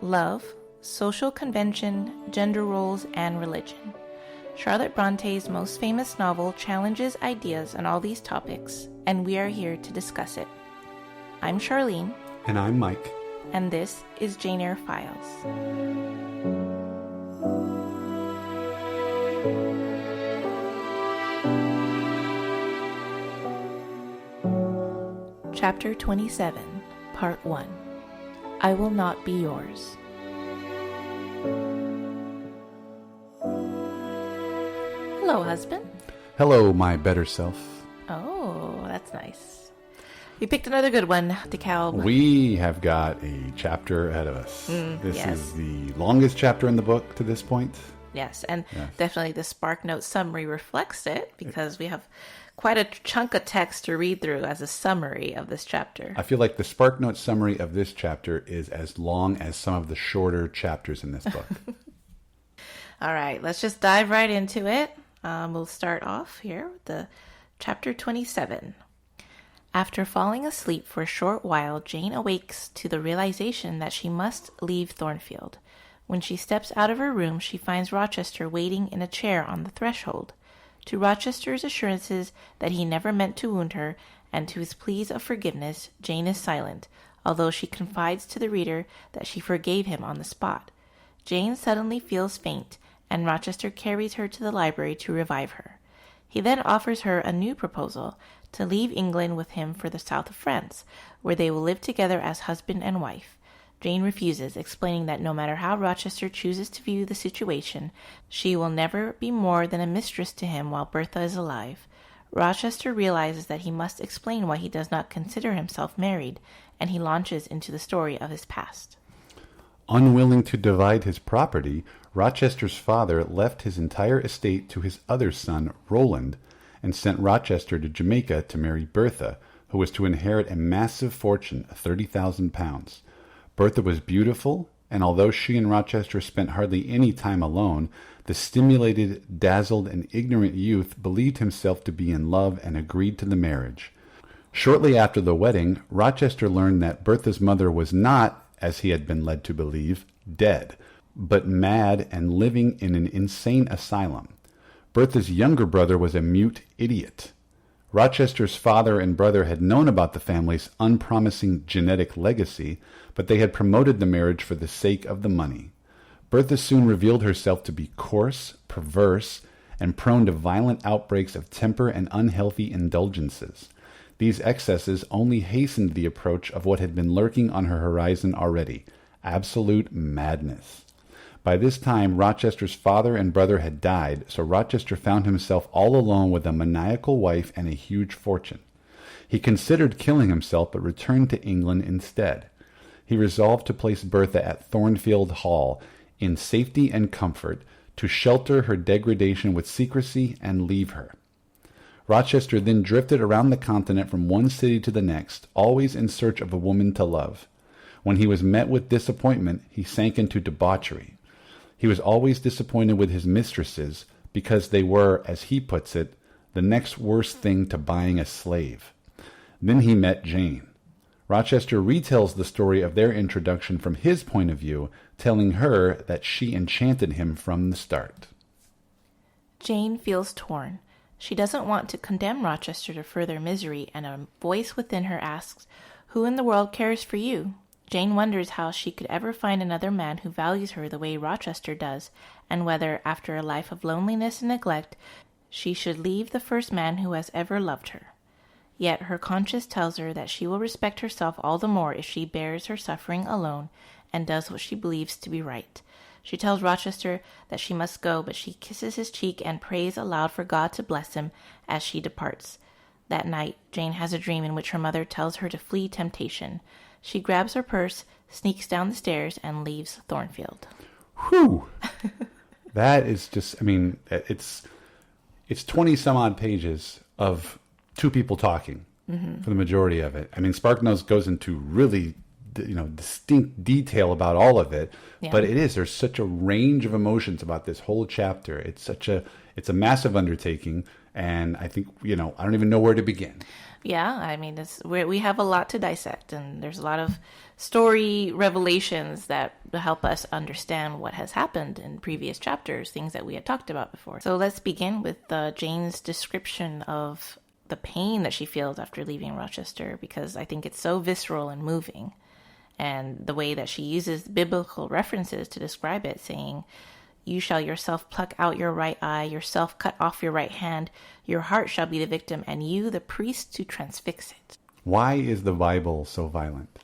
love, social convention, gender roles, and religion. Charlotte Bronte's most famous novel challenges ideas on all these topics, and we are here to discuss it. I'm Charlene. And I'm Mike. And this is Jane Eyre Files. Chapter 27, Part 1. I Will Not Be Yours. Hello, husband. Hello, my better self. Oh, that's nice. We picked another good one, DeKalb. We have got a chapter ahead of us. This is the longest chapter in the book to this point. Yes, and definitely the SparkNote summary reflects it because we have quite a chunk of text to read through as a summary of this chapter. I feel like the SparkNote summary of this chapter is as long as some of the shorter chapters in this book. All right, let's just dive right into it. We'll start off here with the chapter 27. After falling asleep for a short while, Jane awakes to the realization that she must leave Thornfield. When she steps out of her room, she finds Rochester waiting in a chair on the threshold. To Rochester's assurances that he never meant to wound her, and to his pleas of forgiveness, Jane is silent, although she confides to the reader that she forgave him on the spot. Jane suddenly feels faint, and Rochester carries her to the library to revive her. He then offers her a new proposal, to leave England with him for the south of France, where they will live together as husband and wife. Jane refuses, explaining that no matter how Rochester chooses to view the situation, she will never be more than a mistress to him while Bertha is alive. Rochester realizes that he must explain why he does not consider himself married, and he launches into the story of his past. Unwilling to divide his property, Rochester's father left his entire estate to his other son, Roland, and sent Rochester to Jamaica to marry Bertha, who was to inherit a massive fortune of £30,000. Bertha was beautiful, and although she and Rochester spent hardly any time alone, the stimulated, dazzled, and ignorant youth believed himself to be in love and agreed to the marriage. Shortly after the wedding, Rochester learned that Bertha's mother was not, as he had been led to believe, dead, but mad and living in an insane asylum. Bertha's younger brother was a mute idiot. Rochester's father and brother had known about the family's unpromising genetic legacy, but they had promoted the marriage for the sake of the money. Bertha soon revealed herself to be coarse, perverse, and prone to violent outbreaks of temper and unhealthy indulgences. These excesses only hastened the approach of what had been lurking on her horizon already, absolute madness. By this time, Rochester's father and brother had died, so Rochester found himself all alone with a maniacal wife and a huge fortune. He considered killing himself, but returned to England instead. He resolved to place Bertha at Thornfield Hall, in safety and comfort, to shelter her degradation with secrecy and leave her. Rochester then drifted around the continent from one city to the next, always in search of a woman to love. When he was met with disappointment, he sank into debauchery. He was always disappointed with his mistresses, because they were, as he puts it, the next worst thing to buying a slave. Then he met Jane. Rochester retells the story of their introduction from his point of view, telling her that she enchanted him from the start. Jane feels torn. She doesn't want to condemn Rochester to further misery, and a voice within her asks, "Who in the world cares for you?" Jane wonders how she could ever find another man who values her the way Rochester does, and whether, after a life of loneliness and neglect, she should leave the first man who has ever loved her. Yet her conscience tells her that she will respect herself all the more if she bears her suffering alone and does what she believes to be right. She tells Rochester that she must go, but she kisses his cheek and prays aloud for God to bless him as she departs. That night, Jane has a dream in which her mother tells her to flee temptation. She grabs her purse, sneaks down the stairs, and leaves Thornfield. Whew! That is just, I mean, it's 20-some-odd pages of two people talking for the majority of it. I mean, SparkNotes goes into really, distinct detail about all of it, but there's such a range of emotions about this whole chapter. It's a massive undertaking, and I think, I don't even know where to begin. Yeah, I mean, we have a lot to dissect, and there's a lot of story revelations that help us understand what has happened in previous chapters, things that we had talked about before. So let's begin with Jane's description of the pain that she feels after leaving Rochester, because I think it's so visceral and moving. And the way that she uses biblical references to describe it, saying, "You shall yourself pluck out your right eye, yourself cut off your right hand, your heart shall be the victim, and you the priest to transfix it." Why is the Bible so violent?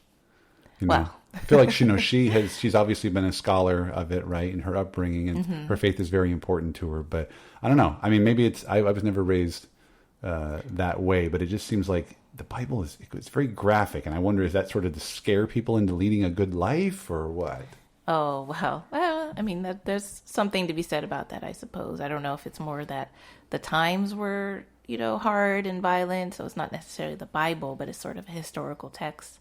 Well, I feel like she's obviously been a scholar of it, right, in her upbringing, and her faith is very important to her. But I don't know. I mean, maybe I was never raised that way, but it just seems like the Bible it's very graphic, and I wonder, is that sort of to scare people into leading a good life or what? Oh, well, I mean, there's something to be said about that, I suppose. I don't know if it's more that the times were, hard and violent, so it's not necessarily the Bible, but it's sort of a historical text,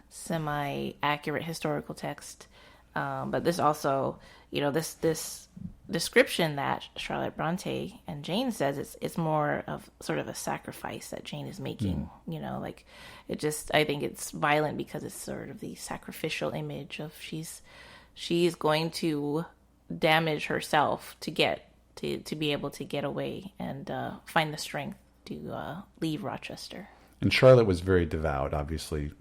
semi-accurate historical text. But this also, this description that Charlotte Bronte and Jane says, it's more of sort of a sacrifice that Jane is making. I think it's violent because it's sort of the sacrificial image of she's going to damage herself to be able to get away and find the strength to leave Rochester. And Charlotte was very devout, obviously.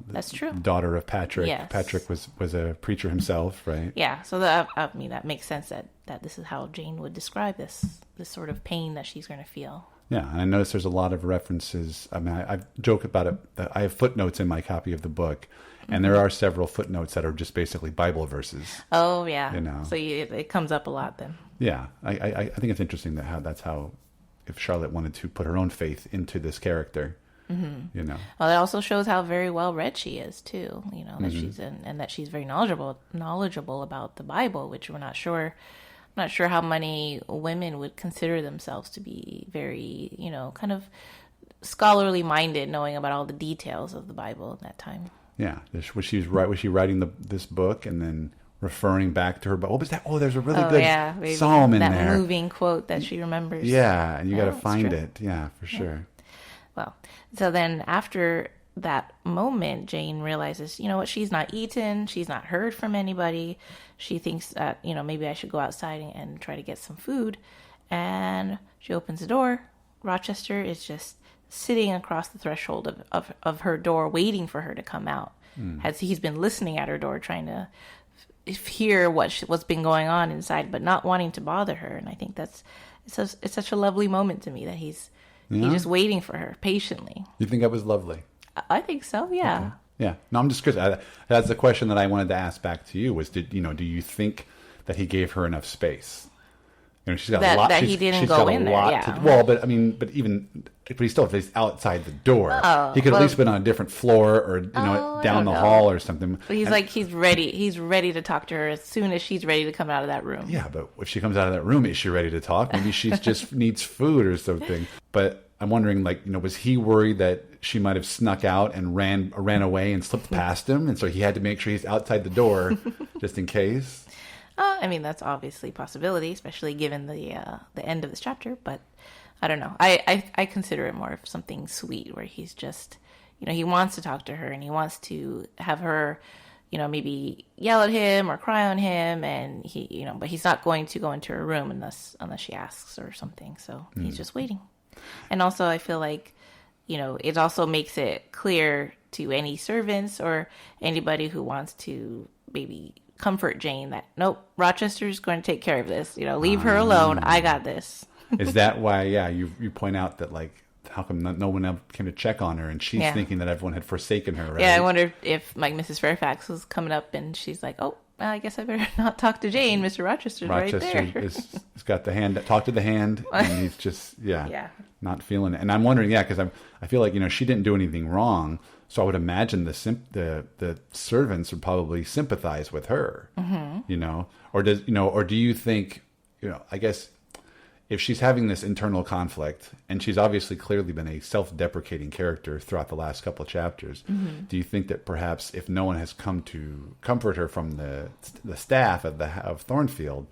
That's true. Daughter of Patrick. Yes. Patrick was a preacher himself, right? Yeah. So that makes sense that this is how Jane would describe this sort of pain that she's going to feel. Yeah, and I notice there's a lot of references. I mean, I joke about it. I have footnotes in my copy of the book, and there are several footnotes that are just basically Bible verses. Oh, yeah. So it comes up a lot then. Yeah, I think it's interesting that's how if Charlotte wanted to put her own faith into this character. Well, it also shows how very well read she is too. That she's and that she's very knowledgeable about the Bible, which we're not sure. I'm not sure how many women would consider themselves to be very, kind of scholarly minded, knowing about all the details of the Bible at that time. Yeah, was she writing this book and then referring back to her? But what was that? Oh, there's a really good psalm in there. That moving quote that she remembers. Yeah, and you got to find it. Yeah, for sure. Well, so then after that moment, Jane realizes, she's not eaten, she's not heard from anybody. She thinks that, maybe I should go outside and try to get some food. And she opens the door. Rochester is just sitting across the threshold of her door, waiting for her to come out. He's been listening at her door, trying to hear what's been going on inside, but not wanting to bother her. And I think it's such a lovely moment to me that he's just waiting for her patiently. You think that was lovely? I think so, yeah. Okay. Yeah. No, I'm just curious. That's the question that I wanted to ask back to you was, do you think that he gave her enough space? She's got a lot. That he didn't go in there, yeah. But he still is outside the door. He could at least been on a different floor or down the hall or something. But he's ready. He's ready to talk to her as soon as she's ready to come out of that room. Yeah, but if she comes out of that room, is she ready to talk? Maybe she just needs food or something. But I'm wondering, was he worried that she might have snuck out and ran away and slipped past him, and so he had to make sure he's outside the door just in case? I mean, that's obviously a possibility, especially given the end of this chapter. But I don't know. I consider it more of something sweet, where he's just, he wants to talk to her and he wants to have her, maybe yell at him or cry on him, and but he's not going to go into her room unless she asks or something. So he's just waiting. And also, I feel like, it also makes it clear to any servants or anybody who wants to maybe comfort Jane that, nope, Rochester's going to take care of this. Leave her alone. I got this. Is that why, you point out that, how come no one else came to check on her, and she's thinking that everyone had forsaken her, right? Yeah, I wonder if, Mrs. Fairfax was coming up and she's like, oh, I guess I better not talk to Jane. Mr. Rochester's right there. Rochester has got the hand, talk to the hand, and he's just, not feeling it. And I'm wondering, because I feel like, she didn't do anything wrong, so I would imagine the servants would probably sympathize with her, or do you think, I guess, if she's having this internal conflict, and she's obviously clearly been a self-deprecating character throughout the last couple of chapters, do you think that perhaps if no one has come to comfort her from the staff of Thornfield,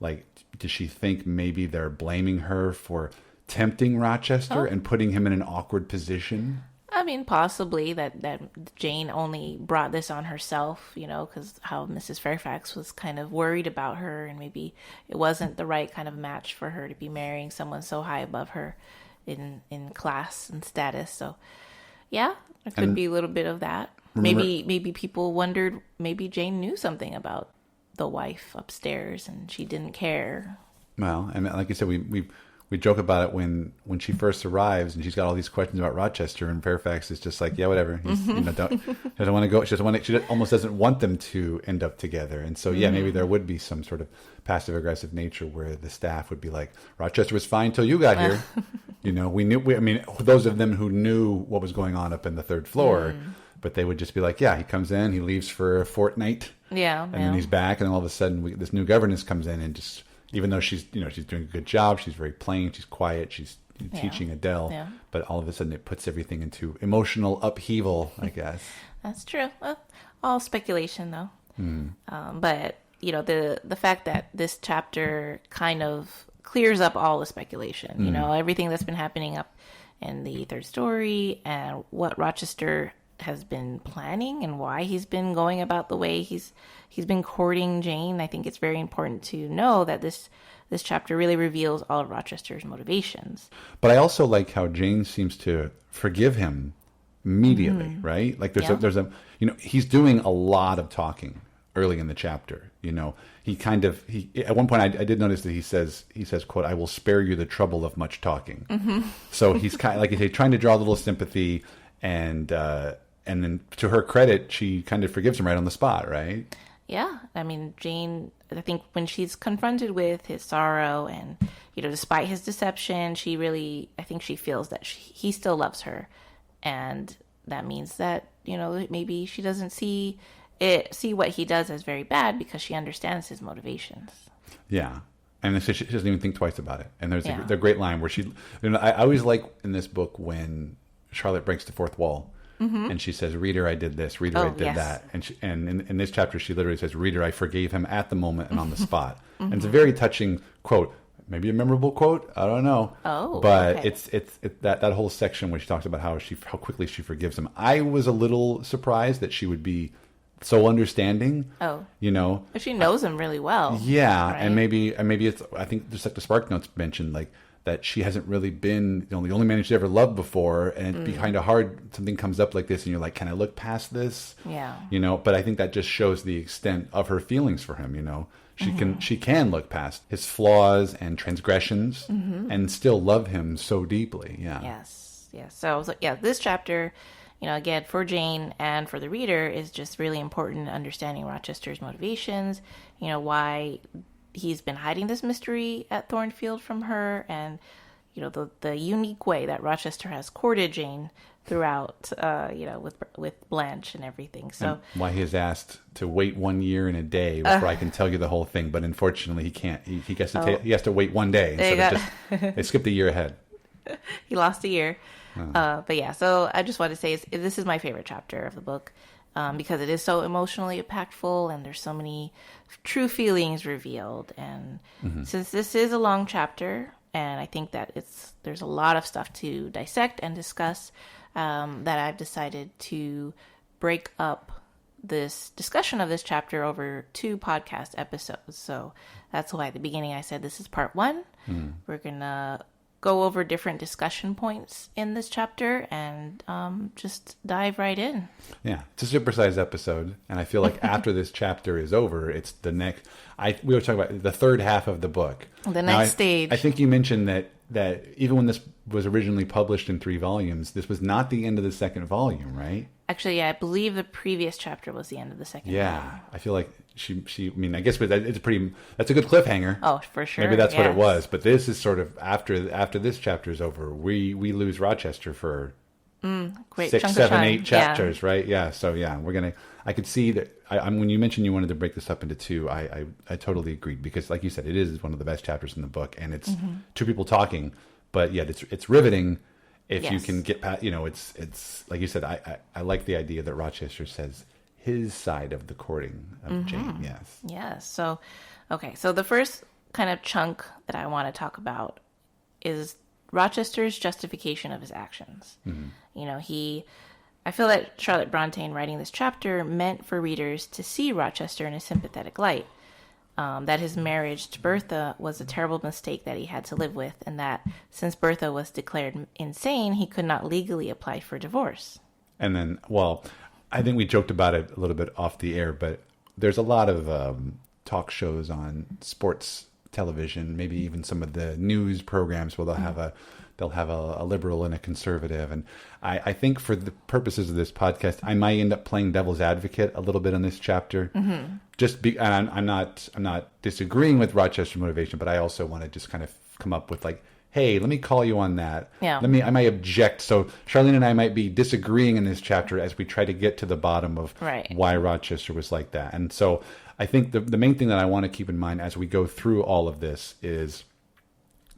does she think maybe they're blaming her for tempting Rochester and putting him in an awkward position? I mean, possibly that Jane only brought this on herself, because how Mrs. Fairfax was kind of worried about her, and maybe it wasn't the right kind of match for her to be marrying someone so high above her in class and status. So, yeah, there could be a little bit of that. Maybe people wondered, maybe Jane knew something about the wife upstairs and she didn't care. Well, and like you said, we joke about it when she first arrives and she's got all these questions about Rochester, and Fairfax is just like, yeah, whatever. He's, she doesn't want to go. She almost doesn't want them to end up together. And so, yeah, maybe there would be some sort of passive aggressive nature where the staff would be like, Rochester was fine till you got here. I mean, those of them who knew what was going on up in the third floor, but they would just be like, yeah, he comes in, he leaves for a fortnight. Yeah. And then he's back, and then all of a sudden this new governess comes in and just, even though she's doing a good job, she's very plain, she's quiet, she's teaching Adele, but all of a sudden it puts everything into emotional upheaval, I guess. That's true. Well, all speculation, though. But, the fact that this chapter kind of clears up all the speculation, everything that's been happening up in the third story and what Rochester has been planning and why he's been going about the way he's been courting Jane. I think it's very important to know that this chapter really reveals all of Rochester's motivations. But I also like how Jane seems to forgive him immediately, right? Like there's a he's doing a lot of talking early in the chapter. He at one point I did notice that he says, quote, "I will spare you the trouble of much talking." So he's kind of like he's trying to draw a little sympathy, and then to her credit, she kind of forgives him right on the spot, right? Yeah. I mean, Jane, I think when she's confronted with his sorrow and, despite his deception, I think she feels that he still loves her. And that means that, maybe she doesn't see what he does as very bad because she understands his motivations. Yeah. And she doesn't even think twice about it. And there's a great line where I always like in this book when Charlotte breaks the fourth wall. And she says, "Reader, I did this. Reader, I did that." And in this chapter, she literally says, "Reader, I forgave him at the moment and on the spot." And it's a very touching quote. Maybe a memorable quote. I don't know. But okay. It's that whole section where she talks about how quickly she forgives him. I was a little surprised that she would be so understanding. But she knows him really well. Yeah, right? and maybe it's. I think just like the Spark Notes mentioned, like, that she hasn't really been the only man she's ever loved before, and it'd be kind of hard. Something comes up like this, and you're like, "Can I look past this?" Yeah. But I think that just shows the extent of her feelings for him. She can look past his flaws and transgressions and still love him so deeply. Yeah. Yes. So I was like, this chapter, again, for Jane and for the reader, is just really important in understanding Rochester's motivations. Why he's been hiding this mystery at Thornfield from her, and the unique way that Rochester has courted Jane throughout, with Blanche and everything. So and why he is asked to wait 1 year and a day before I can tell you the whole thing, but unfortunately he can't. He has to wait 1 day instead of they skipped a year ahead. He lost a year. But yeah, so I just wanted to say this is my favorite chapter of the book. Because it is so emotionally impactful and there's so many true feelings revealed. And since this is a long chapter, and I think that there's a lot of stuff to dissect and discuss, that I've decided to break up this discussion of this chapter over 2 podcast episodes. So that's why at the beginning I said this is part 1. We're going to go over different discussion points in this chapter and just dive right in. Yeah, it's a supersized episode, and I feel like after this chapter is over, it's the next. We were talking about the third half of the book. The next stage. I think you mentioned that even when this was originally published in 3 volumes, this was not the end of the second volume, right? Actually, yeah, I believe the previous chapter was the end of the second volume. Yeah, I feel like she. I mean, I guess that's a good cliffhanger. Oh, for sure. Maybe that's what it was. But this is sort of after this chapter is over, we lose Rochester for 6, 7, 8 chapters, right? Yeah. So yeah, I could see that. When you mentioned you wanted to break this up into 2, I totally agreed, because, like you said, it is one of the best chapters in the book, and it's 2 people talking, but yet it's riveting. If you can get past, it's like you said, I like the idea that Rochester says his side of the courting of Jane. Yes. Yes. So, okay. So the first kind of chunk that I want to talk about is Rochester's justification of his actions. You know, I feel that Charlotte Bronte, in writing this chapter, meant for readers to see Rochester in a sympathetic light. That his marriage to Bertha was a terrible mistake that he had to live with, and that since Bertha was declared insane, he could not legally apply for divorce. And then, well, I think we joked about it a little bit off the air, but there's a lot of talk shows on sports television, maybe even some of the news programs where they'll have a liberal and a conservative. And I think for the purposes of this podcast, I might end up playing devil's advocate a little bit on this chapter. And I'm not disagreeing with Rochester's motivation, but I also want to just kind of come up with like, hey, let me call you on that. Yeah. I might object. So Charlene and I might be disagreeing in this chapter as we try to get to the bottom of why Rochester was like that. And so I think the main thing that I want to keep in mind as we go through all of this is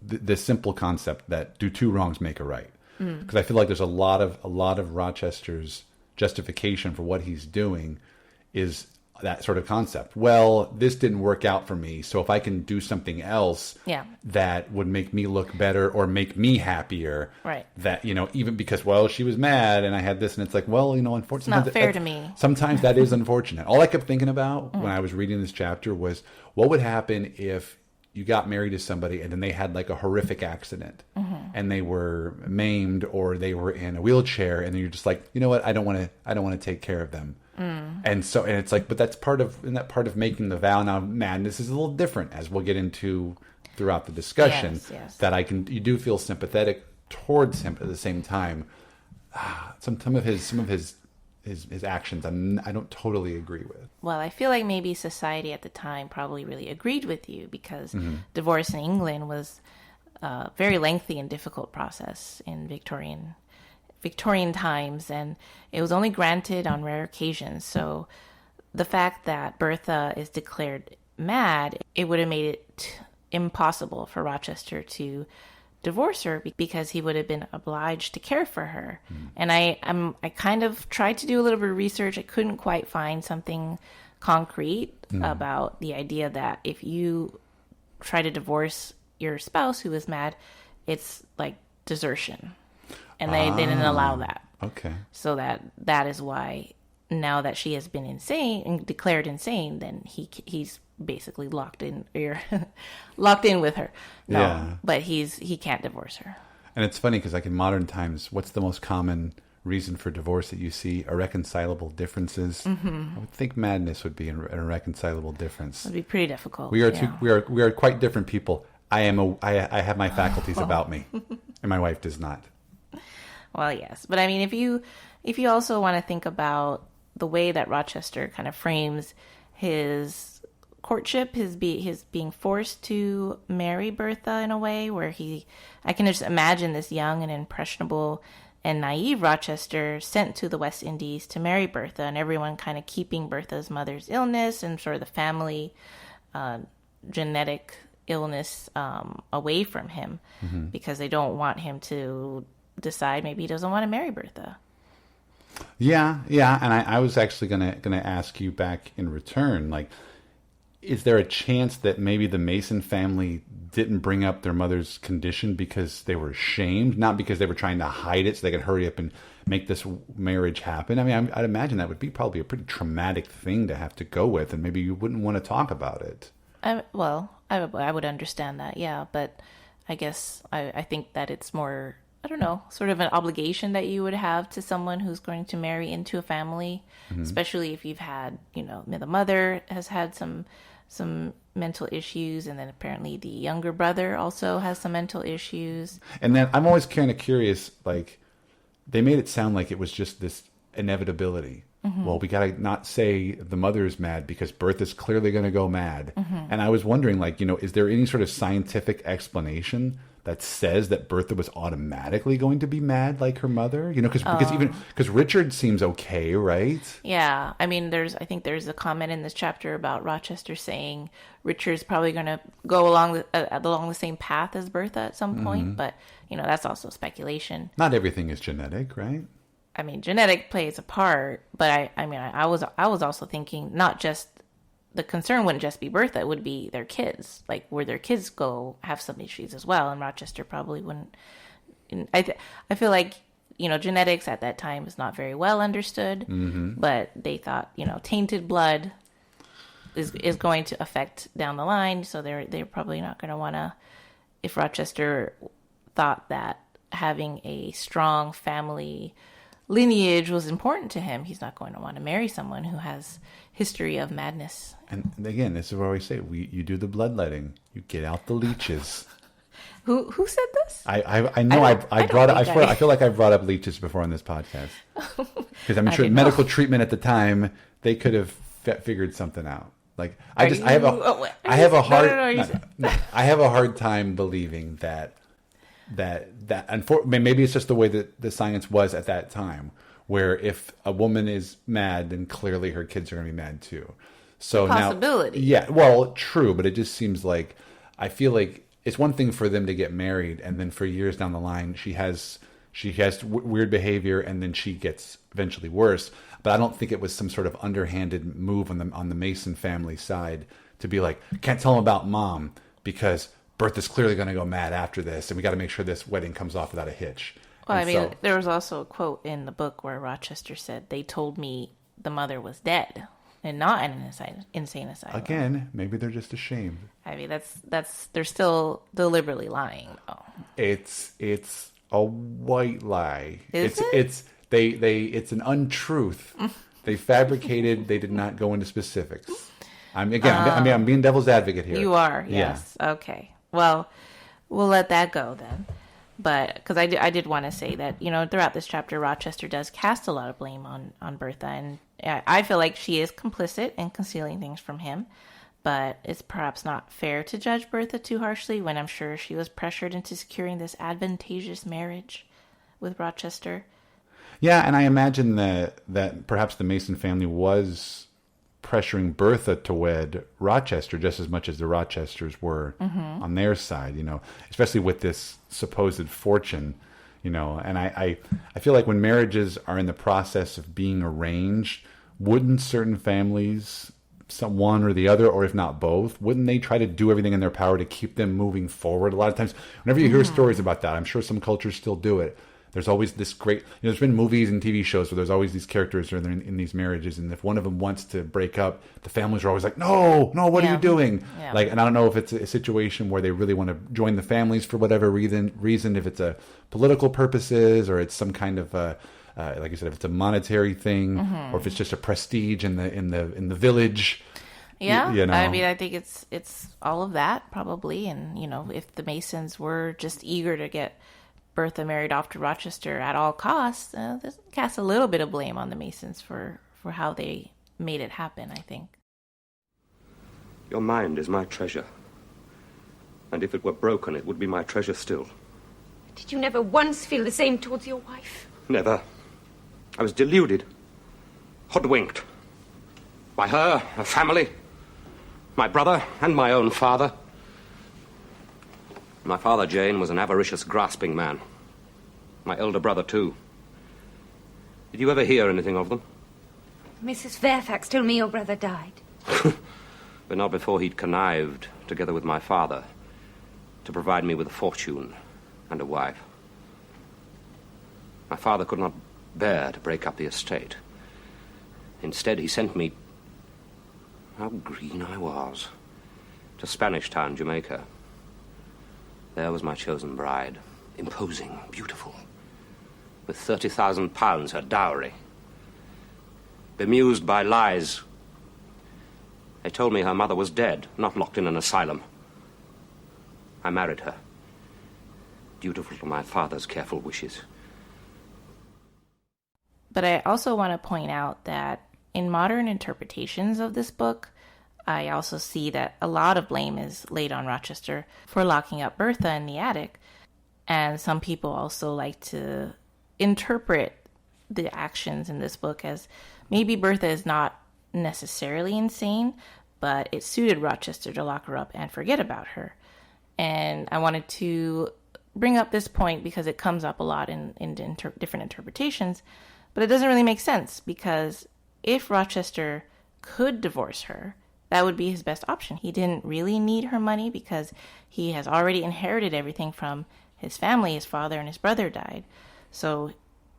the simple concept that do two wrongs make a right. Because I feel like there's a lot of Rochester's justification for what he's doing is that sort of concept. Well, this didn't work out for me, so if I can do something else that would make me look better or make me happier, that, you know, even because, well, she was mad and I had this, and it's like, well, you know, unfortunately, it's not fair to me. Sometimes that is unfortunate. All I kept thinking about when I was reading this chapter was what would happen if you got married to somebody and then they had like a horrific accident and they were maimed or they were in a wheelchair, and then you're just like, you know what, I don't want to take care of them. And it's like, but that's part of making the vow. Now, madness is a little different, as we'll get into throughout the discussion. Yes. That you do feel sympathetic towards him, but at the same time, some of his actions I don't totally agree with. Well, I feel like maybe society at the time probably really agreed with you, because divorce in England was a very lengthy and difficult process in Victorian times, and it was only granted on rare occasions. So the fact that Bertha is declared mad, it would have made it impossible for Rochester to divorce her, because he would have been obliged to care for her. And I kind of tried to do a little bit of research. I couldn't quite find something concrete about the idea that if you try to divorce your spouse who is mad, it's like desertion. And they didn't allow that. Okay. So that is why now that she has been insane and declared insane, then he's basically locked in with her. No, yeah. But he can't divorce her. And it's funny because, like, in modern times, what's the most common reason for divorce that you see? Irreconcilable differences. I would think madness would be an irreconcilable difference. It would be pretty difficult. We are quite different people. I have my faculties about me, and my wife does not. Well, yes, but I mean, if you also want to think about the way that Rochester kind of frames his courtship, his being forced to marry Bertha in a way where I can just imagine this young and impressionable and naive Rochester sent to the West Indies to marry Bertha, and everyone kind of keeping Bertha's mother's illness and sort of the family genetic illness away from him, because they don't want him to decide maybe he doesn't want to marry Bertha. Yeah, and I was actually gonna ask you back in return, like, is there a chance that maybe the Mason family didn't bring up their mother's condition because they were ashamed, not because they were trying to hide it so they could hurry up and make this marriage happen? I mean, I'd imagine that would be probably a pretty traumatic thing to have to go with, and maybe you wouldn't want to talk about it. I would understand that, yeah, but I guess I think that it's more, I don't know, sort of an obligation that you would have to someone who's going to marry into a family, especially if you've had, the mother has had some mental issues, and then apparently the younger brother also has some mental issues. And then I'm always kind of curious, like, they made it sound like it was just this inevitability. Well, we got to not say the mother is mad because Bertha's clearly going to go mad. And I was wondering, like, is there any sort of scientific explanation that says that Bertha was automatically going to be mad like her mother? Because Richard seems okay, right? Yeah. I mean, I think there's a comment in this chapter about Rochester saying Richard's probably going to go along the same path as Bertha at some point, but that's also speculation. Not everything is genetic, right? I mean, genetic plays a part, but I was also thinking not just the concern wouldn't just be Bertha, it would be their kids. Like, where their kids go have some issues as well, and Rochester probably wouldn't. I feel like, genetics at that time was not very well understood, but they thought, tainted blood is going to affect down the line, so they're probably not going to want to. If Rochester thought that having a strong family lineage was important to him, he's not going to want to marry someone who has history of madness. And again, this is where we say you do the bloodletting, you get out the leeches. Who said this? I know I brought up. I feel like I've brought up leeches before on this podcast because I'm sure medical treatment at the time they could have figured something out. Like I have a hard time believing that maybe it's just the way that the science was at that time, where if a woman is mad, then clearly her kids are going to be mad too. So possibility. Now, yeah, well, true, but it just seems like I feel like it's one thing for them to get married, and then for years down the line, she has weird behavior, and then she gets eventually worse. But I don't think it was some sort of underhanded move on the Mason family side to be like, can't tell them about mom because Bertha's clearly going to go mad after this, and we got to make sure this wedding comes off without a hitch. Well, there was also a quote in the book where Rochester said, "They told me the mother was dead and not in an insane asylum." Again, maybe they're just ashamed. I mean, they're still deliberately lying, though. It's a white lie. It's an untruth. They fabricated. They did not go into specifics. I'm being devil's advocate here. You are, yes. Yeah. Okay. Well, we'll let that go then. But because I did want to say that, throughout this chapter, Rochester does cast a lot of blame on Bertha, and I feel like she is complicit in concealing things from him. But it's perhaps not fair to judge Bertha too harshly when I'm sure she was pressured into securing this advantageous marriage with Rochester. Yeah, and I imagine that perhaps the Mason family was pressuring Bertha to wed Rochester just as much as the Rochesters were on their side, especially with this supposed fortune, and I feel like when marriages are in the process of being arranged, wouldn't certain families, one or the other, or if not both, wouldn't they try to do everything in their power to keep them moving forward? A lot of times, whenever you hear stories about that, I'm sure some cultures still do it. There's always this great, there's been movies and TV shows where there's always these characters who are in these marriages, and if one of them wants to break up, the families are always like, no, what are you doing? Yeah. And I don't know if it's a situation where they really want to join the families for whatever reason, if it's a political purposes or it's some kind of like you said, if it's a monetary thing or if it's just a prestige in the village. Yeah, I mean, I think it's all of that probably, and if the Masons were just eager to get Bertha married off to Rochester at all costs, this casts a little bit of blame on the Masons for how they made it happen, I think. Your mind is my treasure. And if it were broken, it would be my treasure still. Did you never once feel the same towards your wife? Never. I was deluded, hoodwinked. By her family, my brother, and my own father. My father, Jane, was an avaricious, grasping man. My elder brother, too. Did you ever hear anything of them? Mrs. Fairfax told me your brother died. But not before he'd connived, together with my father, to provide me with a fortune and a wife. My father could not bear to break up the estate. Instead, he sent me... How green I was. To Spanish Town, Jamaica. There was my chosen bride, imposing, beautiful, with £30,000 her dowry. Bemused by lies, they told me her mother was dead, not locked in an asylum. I married her, dutiful to my father's careful wishes. But I also want to point out that in modern interpretations of this book, I also see that a lot of blame is laid on Rochester for locking up Bertha in the attic. And some people also like to interpret the actions in this book as maybe Bertha is not necessarily insane, but it suited Rochester to lock her up and forget about her. And I wanted to bring up this point because it comes up a lot in different interpretations, but it doesn't really make sense because if Rochester could divorce her that would be his best option. He didn't really need her money because he has already inherited everything from his family. His father and his brother died. So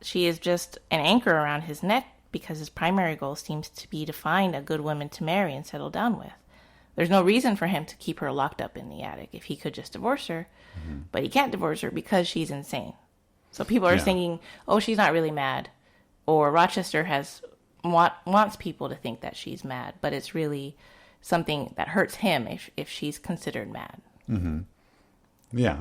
she is just an anchor around his neck because his primary goal seems to be to find a good woman to marry and settle down with. There's no reason for him to keep her locked up in the attic if he could just divorce her. But he can't divorce her because she's insane. So people are thinking, oh, she's not really mad. Or Rochester wants people to think that she's mad. But it's really something that hurts him if she's considered mad. Mm-hmm. Yeah.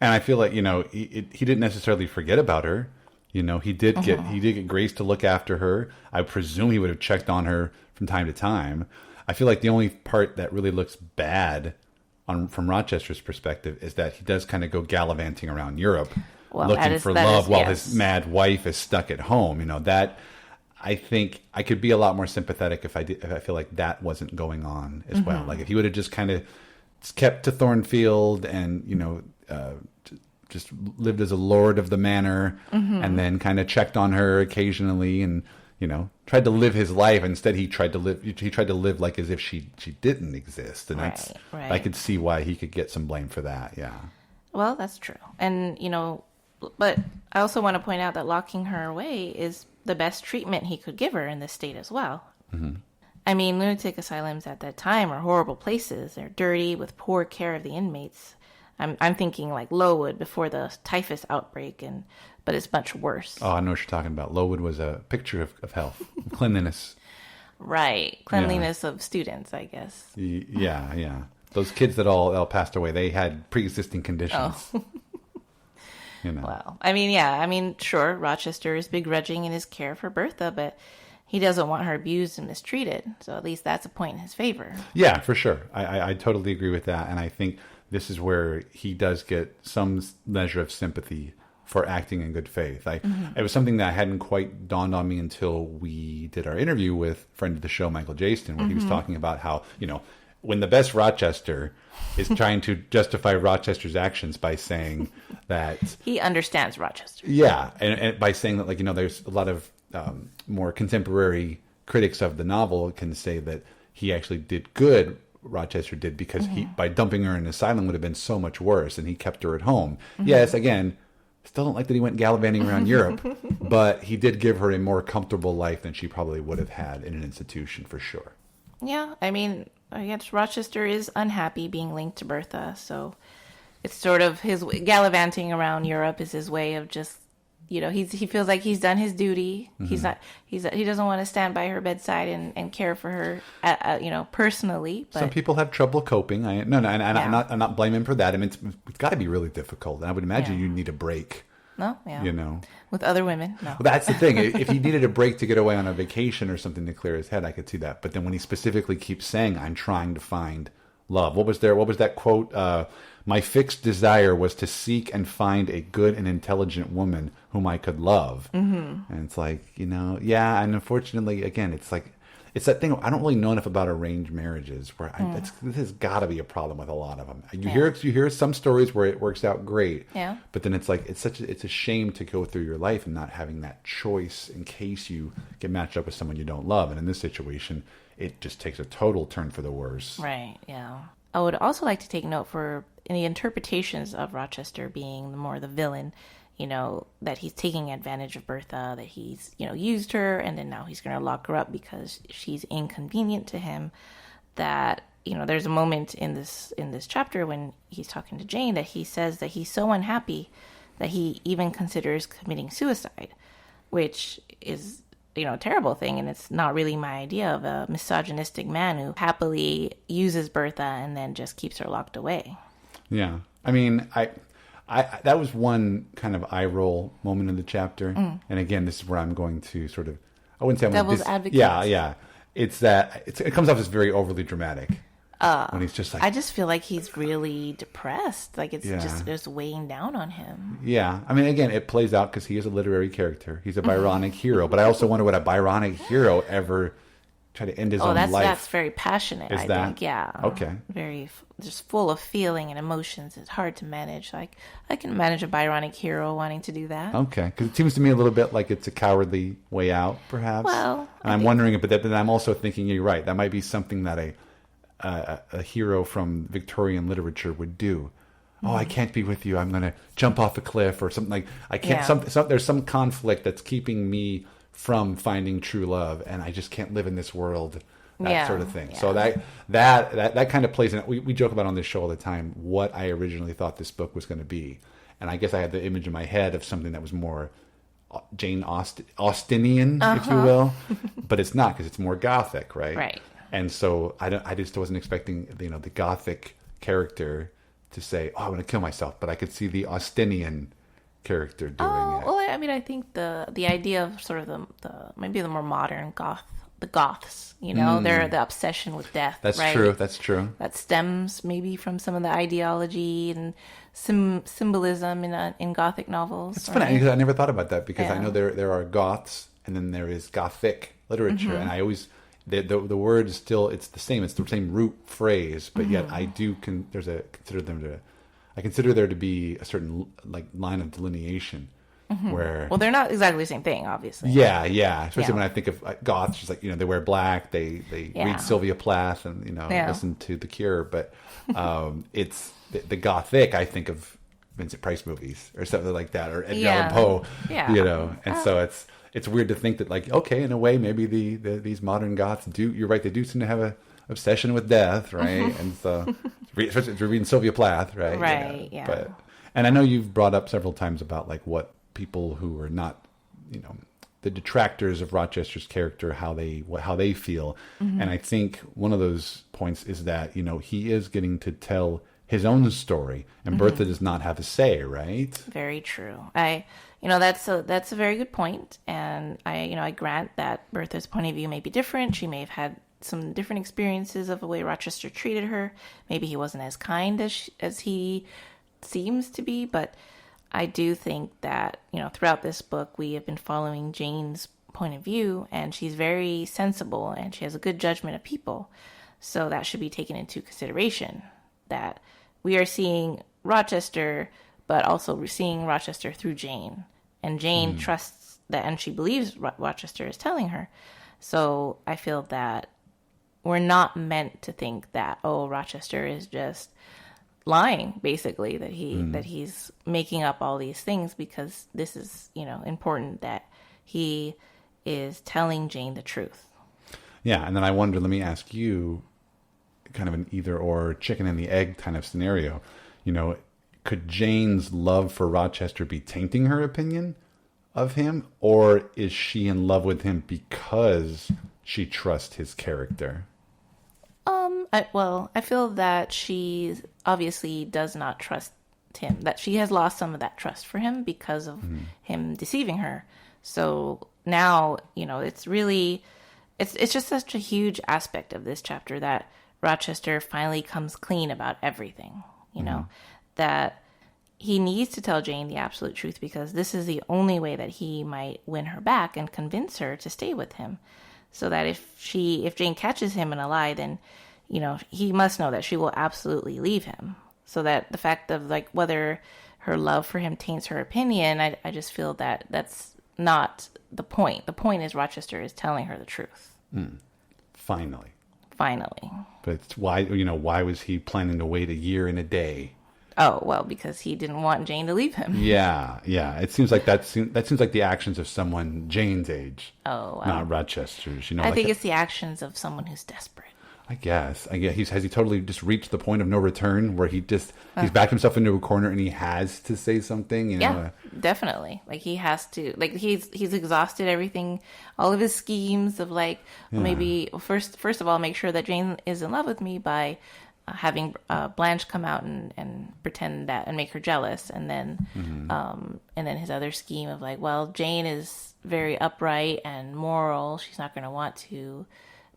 And I feel like, he didn't necessarily forget about her. He did get Grace to look after her. I presume he would have checked on her from time to time. I feel like the only part that really looks bad from Rochester's perspective is that he does kind of go gallivanting around Europe looking for love while his mad wife is stuck at home. That I think I could be a lot more sympathetic if I feel like that wasn't going on as well. Like if he would have just kind of kept to Thornfield and, just lived as a lord of the manor and then kind of checked on her occasionally and, tried to live his life. Instead, he tried to live like as if she didn't exist. And I could see why he could get some blame for that. Yeah. Well, that's true. And, but I also want to point out that locking her away is the best treatment he could give her in this state as well. I mean, lunatic asylums at that time are horrible places. They're dirty with poor care of the inmates. I'm thinking like Lowood before the typhus outbreak, but it's much worse. Oh, I know what you're talking about. Lowood was a picture of health, cleanliness. Right, cleanliness of students, I guess. Yeah. Those kids that all passed away, they had pre-existing conditions. Oh. Well, I mean, sure, Rochester is begrudging in his care for Bertha, but he doesn't want her abused and mistreated. So at least that's a point in his favor. Yeah, for sure. I totally agree with that, and I think this is where he does get some measure of sympathy for acting in good faith. It was something that hadn't quite dawned on me until we did our interview with friend of the show, Michael Jayston, where he was talking about how, when the best Rochester is trying to justify Rochester's actions by saying that... he understands Rochester. Yeah, and by saying that, there's a lot of more contemporary critics of the novel can say that he actually did good, Rochester did, because he, by dumping her in an asylum, would have been so much worse, and he kept her at home. Yes, again, still don't like that he went gallivanting around Europe, but he did give her a more comfortable life than she probably would have had in an institution, for sure. Yeah, I guess Rochester is unhappy being linked to Bertha, so it's sort of his gallivanting around Europe is his way of just, he feels like he's done his duty. He doesn't want to stand by her bedside and care for her, personally. But... some people have trouble coping. I'm not blaming him for that. It's got to be really difficult, and I would imagine you need a break. No, with other women, no. Well, that's the thing. If he needed a break to get away on a vacation or something to clear his head, I could see that. But then when he specifically keeps saying, "I'm trying to find love," what was that quote? My fixed desire was to seek and find a good and intelligent woman whom I could love. And it's like, and unfortunately, again, it's that thing. I don't really know enough about arranged marriages where this has got to be a problem with a lot of them. You hear some stories where it works out great, but then it's like it's a shame to go through your life and not having that choice in case you get matched up with someone you don't love. And in this situation, it just takes a total turn for the worse. Right. Yeah. I would also like to take note in the interpretations of Rochester being more the villain, that he's taking advantage of Bertha, that he's, used her, and then now he's going to lock her up because she's inconvenient to him. That, there's a moment in this chapter when he's talking to Jane that he says that he's so unhappy that he even considers committing suicide, which is, a terrible thing. And it's not really my idea of a misogynistic man who happily uses Bertha and then just keeps her locked away. Yeah. I that was one kind of eye roll moment in the chapter. And again, this is where I'm going to sort of, I wouldn't say I'm devil's advocate. Yeah. It's that it comes off as very overly dramatic. When he's just like, I just feel like he's really depressed. Like it's just weighing down on him. Yeah. Again, it plays out because he is a literary character. He's a Byronic hero. But I also wonder would a Byronic hero ever try to end his own life? That's very passionate, I think. Yeah. Okay. Very just full of feeling and emotions. It's hard to manage. Like I can manage a Byronic hero wanting to do that. Okay. Because it seems to me a little bit like it's a cowardly way out, perhaps. Well, and I'm wondering, but then I'm also thinking, you're right. That might be something that a hero from Victorian literature would do. Oh, I can't be with you. I'm going to jump off a cliff or something like. I can't. There's some conflict that's keeping me from finding true love, and I just can't live in this world. That sort of thing. Yeah. So that kind of plays in. We joke about on this show all the time what I originally thought this book was going to be, and I guess I had the image in my head of something that was more Jane Austenian, if you will, but it's not, because it's more Gothic, right? Right. And so I just wasn't expecting the Gothic character to say, "Oh, I'm going to kill myself," but I could see the Austenian character doing it. Well, I mean, I think the idea of sort of the maybe the more modern the Goths, they're the obsession with death. That's right? true. That's true. That stems maybe from some of the ideology and symbolism in Gothic novels. It's funny because I never thought about that, because I know there are Goths and then there is Gothic literature, and I always the word is still, it's the same. It's the same root phrase, but yet I do I consider there to be a certain line of delineation. Where, well, they're not exactly the same thing, obviously. Yeah. Especially when I think of Goths, just they wear black, they read Sylvia Plath and listen to The Cure. But it's the Gothic. I think of Vincent Price movies or something like that, or Edgar Allan Poe. Yeah. And so it's weird to think that okay, in a way, maybe these modern Goths do. You're right, they do seem to have a obsession with death, right? And so, especially if you're reading Sylvia Plath, right? Right. Yeah. And I know you've brought up several times about what people who are not, the detractors of Rochester's character, how they feel. And I think one of those points is that, he is getting to tell his own story, and Bertha does not have a say, right? Very true. That's a very good point. And I grant that Bertha's point of view may be different. She may have had some different experiences of the way Rochester treated her. Maybe he wasn't as kind as he seems to be, but I do think that, throughout this book, we have been following Jane's point of view, and she's very sensible and she has a good judgment of people. So that should be taken into consideration, that we are seeing Rochester, but also we're seeing Rochester through Jane. And Jane trusts that, and she believes Rochester is telling her. So I feel that we're not meant to think that, Rochester is just lying, basically, that he's making up all these things, because this is important that he is telling Jane the truth. Yeah. And then I wonder, let me ask you, kind of an either or, chicken and the egg kind of scenario, could Jane's love for Rochester be tainting her opinion of him, or is she in love with him because she trusts his character? I feel that she obviously does not trust him, that she has lost some of that trust for him because of him deceiving her. So now, it's really, it's just such a huge aspect of this chapter that Rochester finally comes clean about everything, that he needs to tell Jane the absolute truth, because this is the only way that he might win her back and convince her to stay with him. So that if Jane catches him in a lie, then he must know that she will absolutely leave him. So that the fact of whether her love for him taints her opinion, I just feel that that's not the point. The point is Rochester is telling her the truth. Finally. But it's why was he planning to wait a year and a day? Oh, well, because he didn't want Jane to leave him. Yeah. It seems like that seems like the actions of someone Jane's age. Oh, wow. Not Rochester's. I think it's the actions of someone who's desperate. I guess has he totally just reached the point of no return, where he's backed himself into a corner and he has to say something? Yeah, definitely. He has to. He's exhausted everything, all of his schemes of maybe first of all make sure that Jane is in love with me by having Blanche come out and pretend that and make her jealous, and then his other scheme of Jane is very upright and moral. She's not going to want to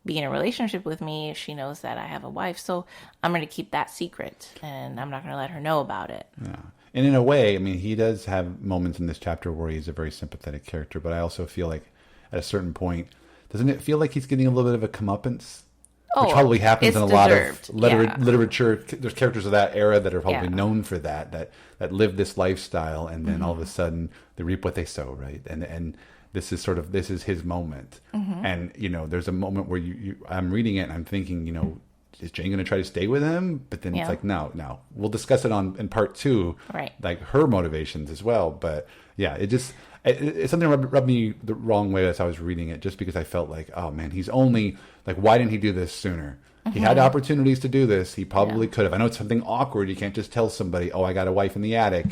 be in a relationship with me if she knows that I have a wife. So I'm going to keep that secret, and I'm not going to let her know about it. Yeah. And in a way, he does have moments in this chapter where he's a very sympathetic character, but I also feel like at a certain point, doesn't it feel like he's getting a little bit of a comeuppance? Which probably happens in a lot of literature. There's characters of that era that are probably known for that live this lifestyle, and then all of a sudden they reap what they sow, right? And this is his moment. And there's a moment where I'm reading it and I'm thinking, is Jane going to try to stay with him? But then Yeah. it's like, no. We'll discuss it in part 2, Right. like her motivations as well. But yeah, it's something that rubbed me the wrong way as I was reading it, just because I felt like, oh man, he's only like, why didn't he do this sooner? He had opportunities to do this. He probably could have. I know it's something awkward. You can't just tell somebody, oh, I got a wife in the attic,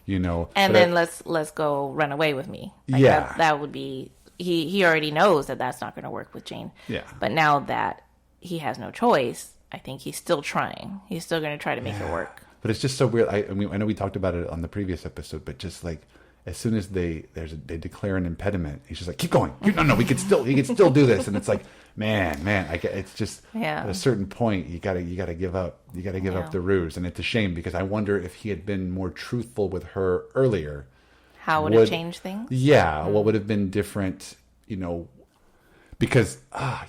you know. And then let's go run away with me. Like Yeah. that would be, he already knows that that's not going to work with Jane. Yeah. But now that he has no choice, I think he's still trying. He's still going to try to make it work. But it's just so weird. I mean, I know we talked about it on the previous episode, but just like as soon as they declare an impediment, he's just like, keep going. No, he can still do this. And it's like, man, it's just at a certain point you gotta give up. You gotta give up the ruse, and it's a shame because I wonder if he had been more truthful with her earlier. How would it change things? Yeah, what would have been different? You know, because I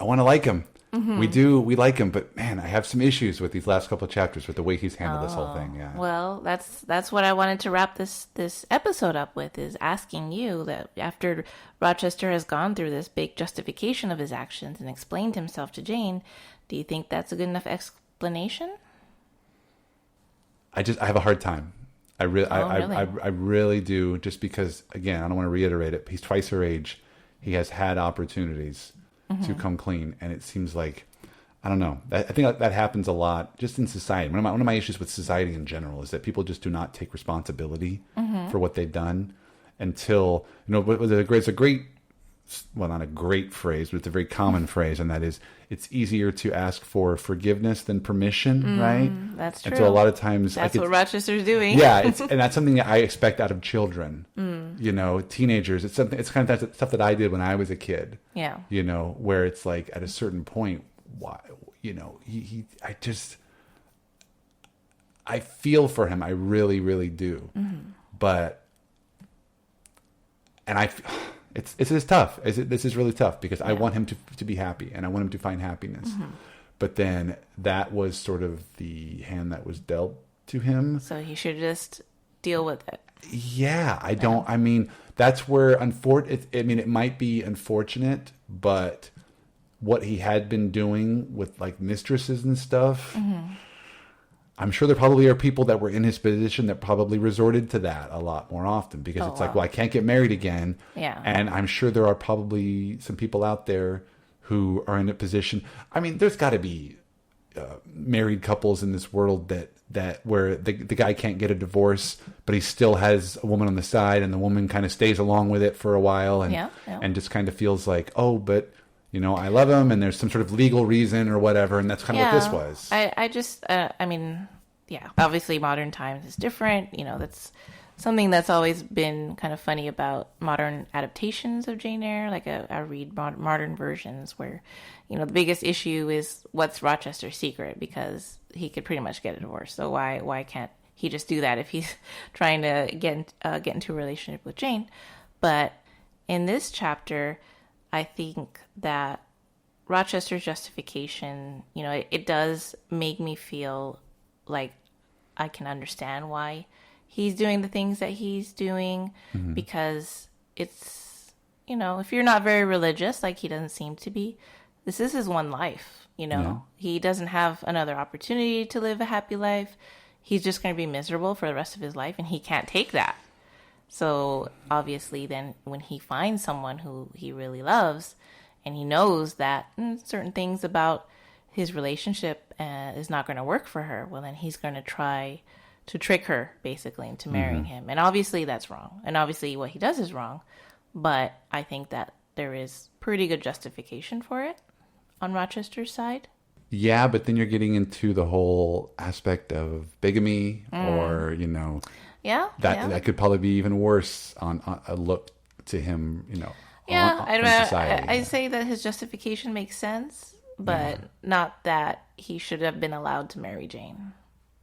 want to like him. We like him, but man, I have some issues with these last couple of chapters with the way he's handled this whole thing. Yeah. Well, that's what I wanted to wrap this episode up with, is asking you that after Rochester has gone through this big justification of his actions and explained himself to Jane, do you think that's a good enough explanation? I have a hard time. I really do, just because, again, I don't want to reiterate it, but he's twice her age. He has had opportunities to come clean, and it seems like, I don't know. I think that happens a lot just in society. One of my issues with society in general is that people just do not take responsibility for what they've done until, it's a great, well, not a great phrase, but it's a very common phrase, and that is, it's easier to ask for forgiveness than permission, right? That's true. And so a lot of times... That's what Rochester's doing. Yeah, and that's something that I expect out of children. Teenagers. It's kind of that stuff that I did when I was a kid. Yeah. Where it's like at a certain point, why, I feel for him. I really, really do. But, and it's tough. This is really tough because I want him to be happy and I want him to find happiness. But then that was sort of the hand that was dealt to him. So he should just deal with it. Yeah, I mean, that's where, it might be unfortunate, but what he had been doing with like mistresses and stuff, I'm sure there probably are people that were in his position that probably resorted to that a lot more often because it's like, well, I can't get married again. Yeah. And I'm sure there are probably some people out there who are in a position. I mean, there's got to be married couples in this world that where the guy can't get a divorce, but he still has a woman on the side, and the woman kind of stays along with it for a while, and just kind of feels like, oh, but I love him, and there's some sort of legal reason or whatever, and that's kind of what this was. Obviously modern times is different. That's something that's always been kind of funny about modern adaptations of Jane Eyre. Like I read modern versions where, the biggest issue is what's Rochester's secret, because he could pretty much get a divorce. So why can't he just do that if he's trying to get into a relationship with Jane? But in this chapter, I think that Rochester's justification, it does make me feel like I can understand why he's doing the things that he's doing, because it's, if you're not very religious, like he doesn't seem to be, this is his one life, He doesn't have another opportunity to live a happy life. He's just going to be miserable for the rest of his life, and he can't take that. So obviously then when he finds someone who he really loves, and he knows that certain things about his relationship is not going to work for her, well, then he's going to try to trick her, basically, into marrying him. And obviously that's wrong. And obviously what he does is wrong. But I think that there is pretty good justification for it on Rochester's side. Yeah, but then you're getting into the whole aspect of bigamy or, that could probably be even worse on a look to him, from society. I say that his justification makes sense, but not that he should have been allowed to marry Jane.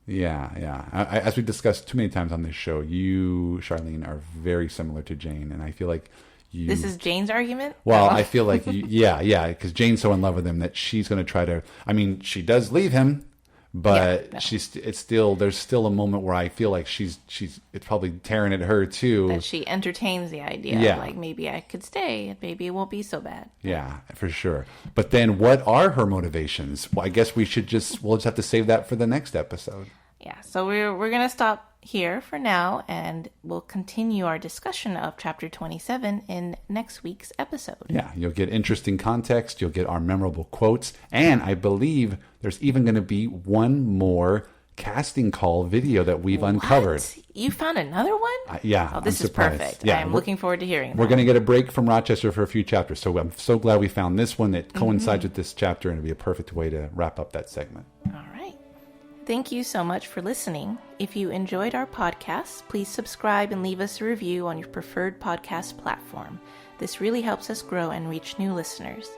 Yeah. As we discussed too many times on this show, you, Charlene, are very similar to Jane, and I feel like you... This is Jane's argument? Well, I feel like, because Jane's so in love with him that she's going to try to... I mean, she does leave him, but no. there's still a moment where I feel like it's probably tearing at her too. That she entertains the idea. Yeah. Like, maybe I could stay and maybe it won't be so bad. Yeah, for sure. But then what are her motivations? Well, I guess we'll just have to save that for the next episode. Yeah, so we're going to stop here for now, and we'll continue our discussion of chapter 27 in next week's episode. Yeah, you'll get interesting context, you'll get our memorable quotes, and I believe there's even going to be one more casting call video that we've uncovered. You found another one? Yeah. Oh, this I'm is surprised. perfect. Yeah, I'm looking forward to hearing that. We're going to get a break from Rochester for a few chapters, so I'm so glad we found this one that coincides with this chapter, and it'll be a perfect way to wrap up that segment. All right. Thank you so much for listening. If you enjoyed our podcast, please subscribe and leave us a review on your preferred podcast platform. This really helps us grow and reach new listeners.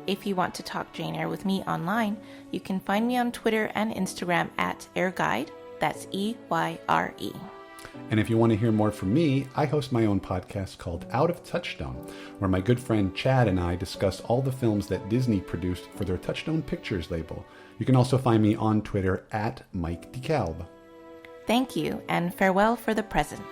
If you want to talk Jane Eyre with me online, you can find me on Twitter and Instagram at AirGuide. That's EYRE. And if you want to hear more from me, I host my own podcast called Out of Touchstone, where my good friend Chad and I discuss all the films that Disney produced for their Touchstone Pictures label. You can also find me on Twitter at Mike DeKalb. Thank you, and farewell for the present.